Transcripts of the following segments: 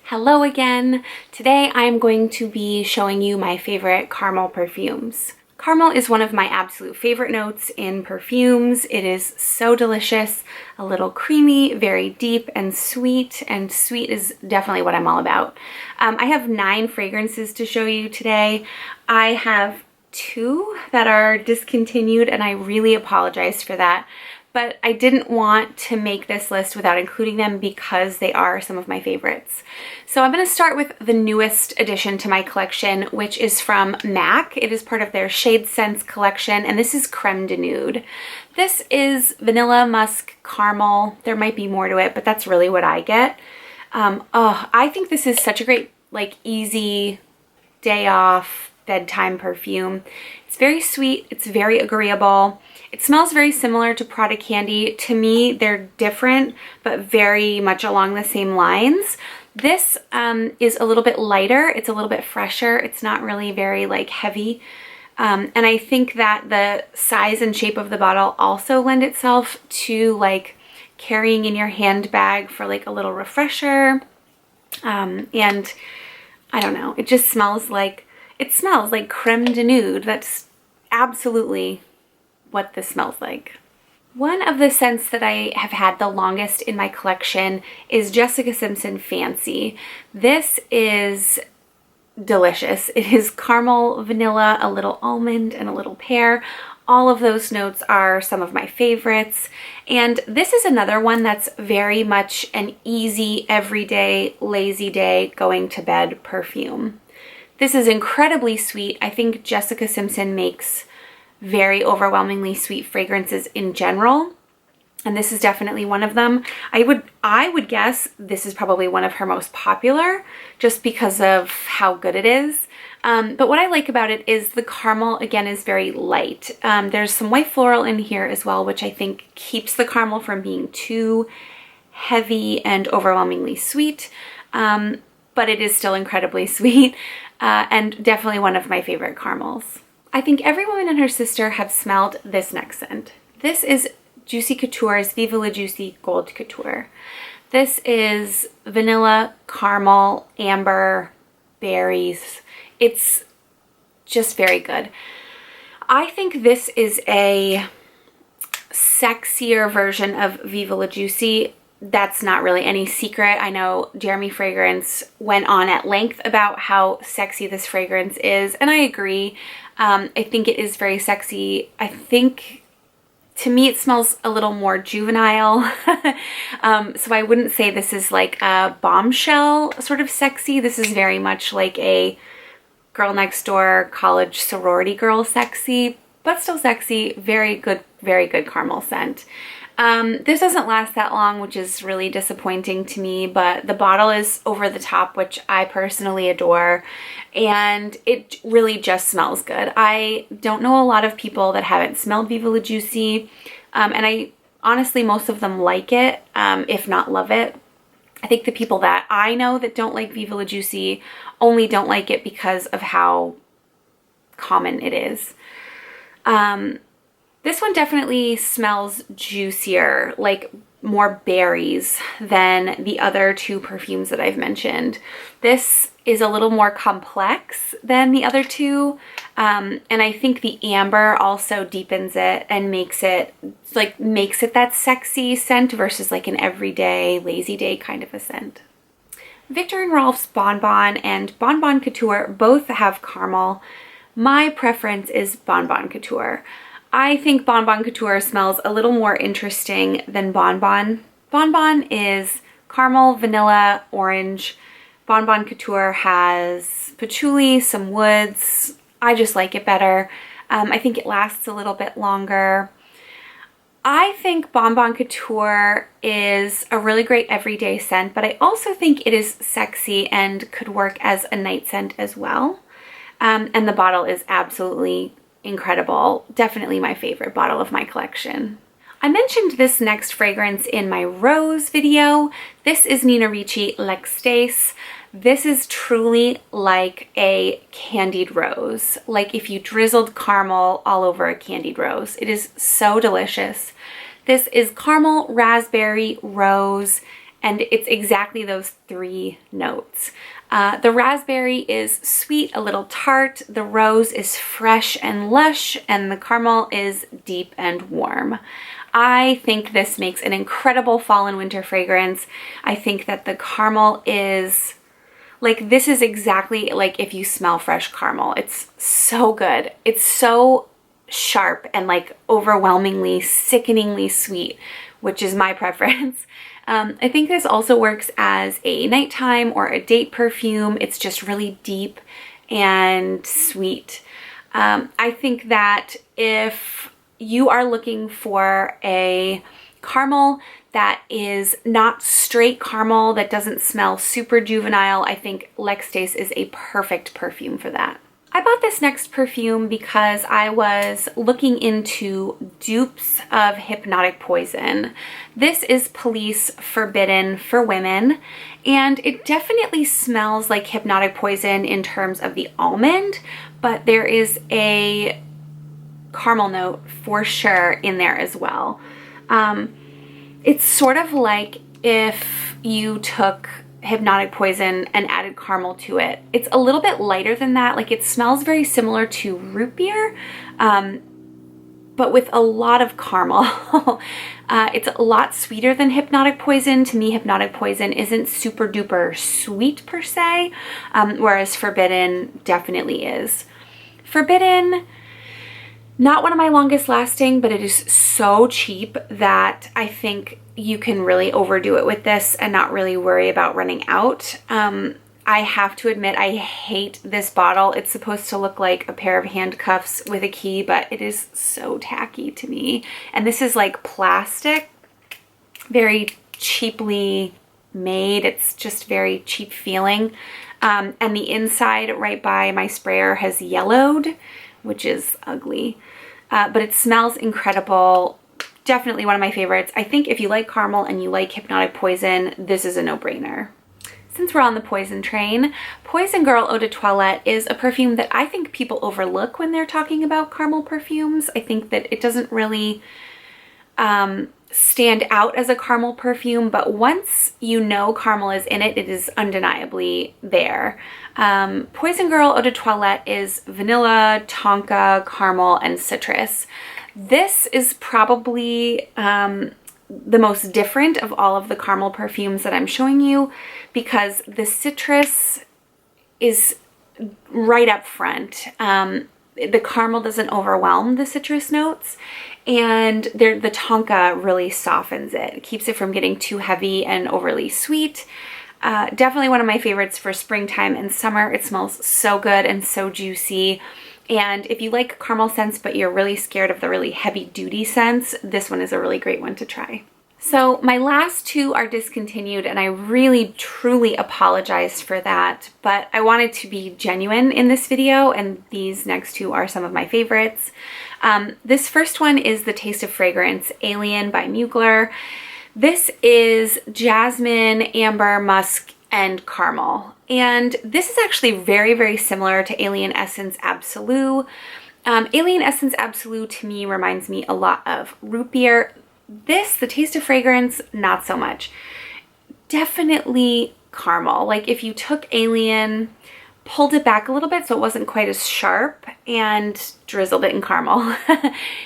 Hello again. Today I'm going to be showing you my favorite caramel perfumes. Caramel is one of my absolute favorite notes in perfumes. It is so delicious, a little creamy, very deep and sweet is definitely what I'm all about. I have 9 fragrances to show you today. I have 2 that are discontinued and I really apologize for that. But I didn't want to make this list without including them because they are some of my favorites. So I'm going to start with the newest addition to my collection, which is from MAC. It is part of their Shade Scents collection, and this is Creme de Nude. This is vanilla, musk, caramel. There might be more to it, but that's really what I get. I think this is such a great, easy day off bedtime perfume. It's very sweet. It's very agreeable. It smells very similar to Prada Candy. To me, they're different, but very much along the same lines. This is a little bit lighter. It's a little bit fresher. It's not really very heavy. And I think that the size and shape of the bottle also lend itself to carrying in your handbag for a little refresher. And I don't know, it just smells like creme de nude. That's absolutely what this smells like. One of the scents that I have had the longest in my collection is Jessica Simpson Fancy. This is delicious. It is caramel, vanilla, a little almond, and a little pear. All of those notes are some of my favorites. And this is another one that's very much an easy, everyday, lazy day, going to bed perfume. This is incredibly sweet. I think Jessica Simpson makes very overwhelmingly sweet fragrances in general, and this is definitely one of them. I would guess this is probably one of her most popular just because of how good it is. But what I like about it is the caramel, again, is very light. There's some white floral in here as well, which I think keeps the caramel from being too heavy and overwhelmingly sweet, but it is still incredibly sweet, and definitely one of my favorite caramels. I think every woman and her sister have smelled this next scent. This is Juicy Couture's Viva La Juicy Gold Couture. This is vanilla, caramel, amber, berries. It's just very good. I think this is a sexier version of Viva La Juicy. That's not really any secret. I know Jeremy Fragrance went on at length about how sexy this fragrance is, and I agree. I think it is very sexy. I think, to me, it smells a little more juvenile. So I wouldn't say this is like a bombshell sort of sexy. This is very much like a girl next door college sorority girl sexy, but still sexy. Very good caramel scent. This doesn't last that long, which is really disappointing to me, but the bottle is over the top, which I personally adore, and it really just smells good. I don't know a lot of people that haven't smelled Viva La Juicy, and I honestly, most of them like it, if not love it. I think the people that I know that don't like Viva La Juicy only don't like it because of how common it is. This one definitely smells juicier, like more berries than the other 2 perfumes that I've mentioned. This is a little more complex than the other 2, and I think the amber also deepens it and makes it that sexy scent versus an everyday, lazy day kind of a scent. Viktor & Rolf's Bonbon and Bonbon Couture both have caramel. My preference is Bonbon Couture. I think Bonbon Couture smells a little more interesting than Bonbon. Bonbon is caramel, vanilla, orange. Bonbon Couture has patchouli, some woods. I just like it better. I think it lasts a little bit longer. I think Bonbon Couture is a really great everyday scent, but I also think it is sexy and could work as a night scent as well. And the bottle is absolutely incredible. Definitely my favorite bottle of my collection. I mentioned this next fragrance in my rose video. This is Nina Ricci L'Extase. This is truly like a candied rose. Like if you drizzled caramel all over a candied rose. It is so delicious. This is caramel, raspberry, rose, and it's exactly those 3 notes. The raspberry is sweet, a little tart, the rose is fresh and lush, and the caramel is deep and warm. I think this makes an incredible fall and winter fragrance. I think that the caramel is, like, this is exactly like if you smell fresh caramel. It's so good. It's so sharp and like overwhelmingly, sickeningly sweet, which is my preference. I think this also works as a nighttime or a date perfume. It's just really deep and sweet. I think that if you are looking for a caramel that is not straight caramel, that doesn't smell super juvenile, I think L'Extase is a perfect perfume for that. I bought this next perfume because I was looking into dupes of Hypnotic Poison. This is Police Forbidden for women, and it definitely smells like Hypnotic Poison in terms of the almond, but there is a caramel note for sure in there as well. It's sort of like if you took Hypnotic Poison and added caramel to it. It's a little bit lighter than that. Like, it smells very similar to root beer, but with a lot of caramel. It's a lot sweeter than Hypnotic Poison. To me, Hypnotic Poison isn't super duper sweet per se, whereas Forbidden definitely is. Forbidden, not one of my longest lasting, but it is so cheap that I think you can really overdo it with this and not really worry about running out. I have to admit, I hate this bottle. It's supposed to look like a pair of handcuffs with a key, but it is so tacky to me. And this is like plastic, very cheaply made. It's just very cheap feeling. And the inside right by my sprayer has yellowed, which is ugly. But it smells incredible. Definitely one of my favorites. I think if you like caramel and you like Hypnotic Poison, this is a no-brainer. Since we're on the poison train, Poison Girl Eau de Toilette is a perfume that I think people overlook when they're talking about caramel perfumes. I think that it doesn't really stand out as a caramel perfume, but once you know caramel is in it, it is undeniably there. Poison Girl Eau de Toilette is vanilla, tonka, caramel, and citrus. This is probably the most different of all of the caramel perfumes that I'm showing you because the citrus is right up front. The caramel doesn't overwhelm the citrus notes, and the tonka really softens it. It keeps it from getting too heavy and overly sweet. Definitely one of my favorites for springtime and summer. It smells so good and so juicy. And if you like caramel scents but you're really scared of the really heavy duty scents, this one is a really great one to try. So my last 2 are discontinued, and I really truly apologize for that, but I wanted to be genuine in this video, and these next 2 are some of my favorites. This first one is the Taste of Fragrance Alien by Mugler. This is jasmine, amber, musk, and caramel. And this is actually very, very similar to Alien Essence Absolute. Alien Essence Absolute to me reminds me a lot of root beer. This, the Taste of Fragrance, not so much. Definitely caramel. Like if you took Alien, pulled it back a little bit so it wasn't quite as sharp, and drizzled it in caramel.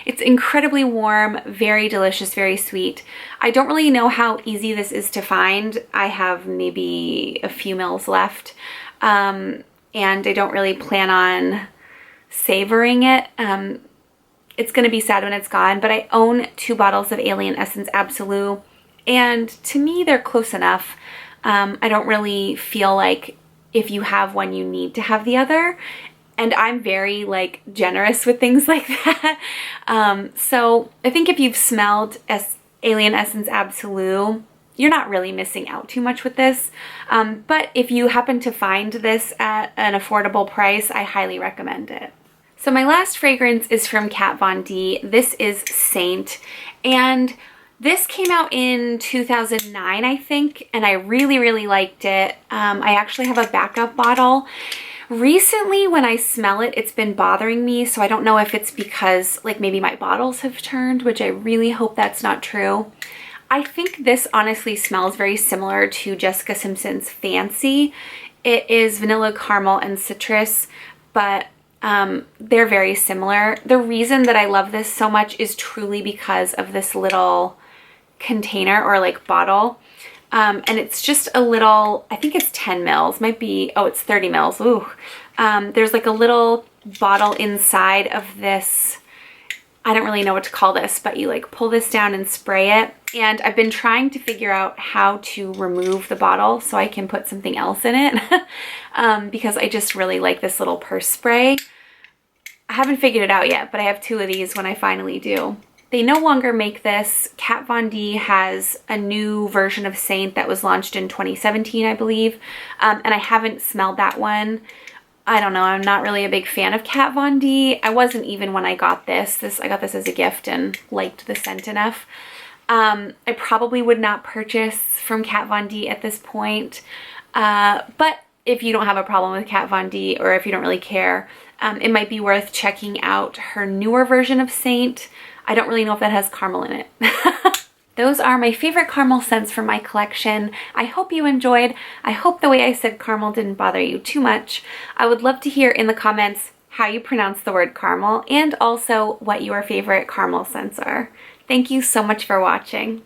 It's incredibly warm, very delicious, very sweet. I don't really know how easy this is to find. I have maybe a few mils left, and I don't really plan on savoring it. It's going to be sad when it's gone, but I own 2 bottles of Alien Essence Absolute, and to me they're close enough. I don't really feel like if you have one, you need to have the other. And I'm very like generous with things like that. So I think if you've smelled Alien Essence Absolute, you're not really missing out too much with this. But if you happen to find this at an affordable price, I highly recommend it. So my last fragrance is from Kat Von D. This is Saint. And this came out in 2009, I think, and I really, really liked it. I actually have a backup bottle. Recently, when I smell it, it's been bothering me, so I don't know if it's because like maybe my bottles have turned, which I really hope that's not true. I think this honestly smells very similar to Jessica Simpson's Fancy. It is vanilla, caramel, and citrus, but they're very similar. The reason that I love this so much is truly because of this little container or like bottle. And it's just a little, I think it's 10 mils, might be, oh, it's 30 mils. Ooh. There's like a little bottle inside of this. I don't really know what to call this, but you like pull this down and spray it. And I've been trying to figure out how to remove the bottle so I can put something else in it because I just really like this little purse spray. I haven't figured it out yet, but I have 2 of these when I finally do. They no longer make this. Kat Von D has a new version of Saint that was launched in 2017, I believe, and I haven't smelled that one. I don't know, I'm not really a big fan of Kat Von D. I wasn't even when I got this. I got this as a gift and liked the scent enough. I probably would not purchase from Kat Von D at this point, but if you don't have a problem with Kat Von D or if you don't really care, it might be worth checking out her newer version of Saint. I don't really know if that has caramel in it. Those are my favorite caramel scents from my collection. I hope you enjoyed. I hope the way I said caramel didn't bother you too much. I would love to hear in the comments how you pronounce the word caramel and also what your favorite caramel scents are. Thank you so much for watching.